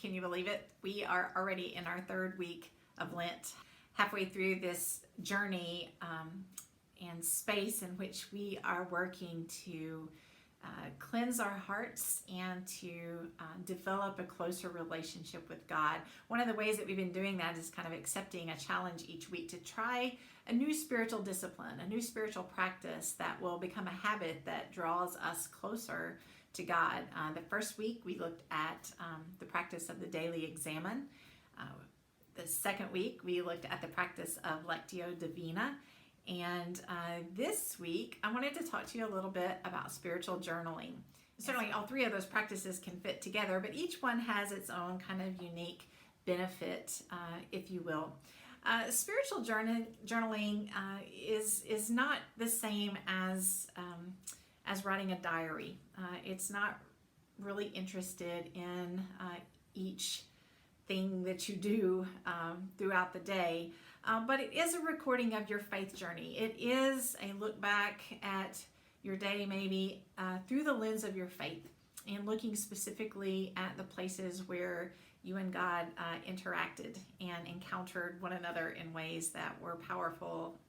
Can you believe it? We are already in our third week of Lent, halfway through this journey and space in which we are working to cleanse our hearts and to develop a closer relationship with God. One of the ways that we've been doing that is kind of accepting a challenge each week to try a new spiritual discipline, a new spiritual practice that will become a habit that draws us closer to God. The first week we looked at the practice of the daily examen. The second week we looked at the practice of Lectio Divina. And this week, I wanted to talk to you a little bit about spiritual journaling. Certainly, all three of those practices can fit together, but each one has its own kind of unique benefit, if you will. Spiritual journaling is not the same as writing a diary. It's not really interested in each thing that you do throughout the day. But it is a recording of your faith journey. It is a look back at your day, maybe through the lens of your faith, and looking specifically at the places where you and God interacted and encountered one another in ways that were powerful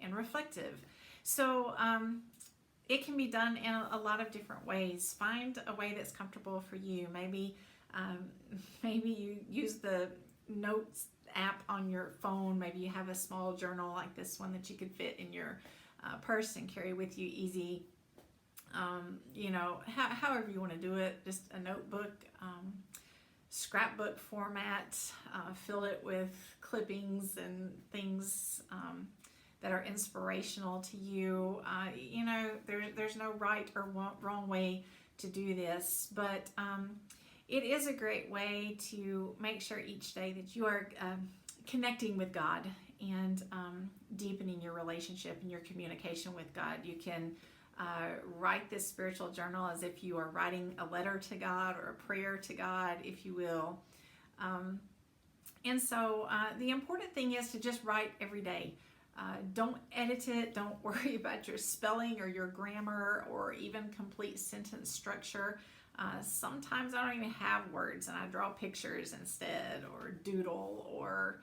and reflective. So it can be done in a lot of different ways. Find a way that's comfortable for you. Maybe you use the notes app on your phone. Maybe you have a small journal like this one that you could fit in your purse and carry with you easy. However you want to do it, just a notebook, scrapbook format, fill it with clippings and things that are inspirational to you. There's no right or wrong way to do this, but it is a great way to make sure each day that you are connecting with God and deepening your relationship and your communication with God. You can write this spiritual journal as if you are writing a letter to God or a prayer to God, if you will. And so the important thing is to just write every day. Don't edit it. Don't worry about your spelling or your grammar or even complete sentence structure. Sometimes I don't even have words and I draw pictures instead, or doodle, or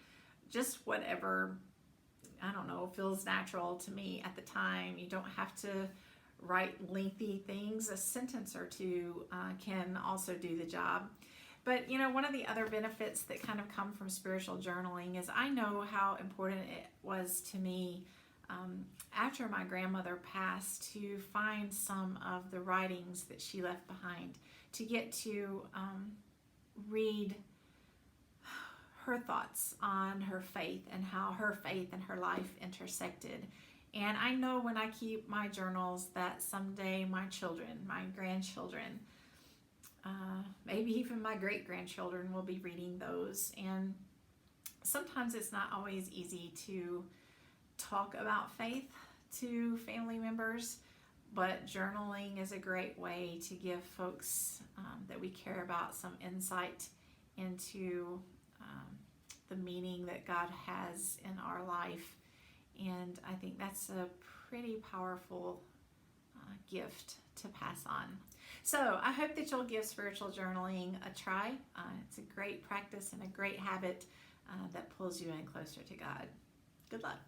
just whatever, feels natural to me at the time. You don't have to write lengthy things. A sentence or two can also do the job. But one of the other benefits that kind of come from spiritual journaling is I know how important it was to me after my grandmother passed to find some of the writings that she left behind, to get to read her thoughts on her faith and how her faith and her life intersected. And I know when I keep my journals that someday my children, my grandchildren, maybe even my great-grandchildren will be reading those. And sometimes it's not always easy to talk about faith to family members, but journaling is a great way to give folks that we care about some insight into the meaning that God has in our life. And I think that's a pretty powerful gift to pass on. So I hope that you'll give spiritual journaling a try. It's a great practice and a great habit that pulls you in closer to God. Good luck.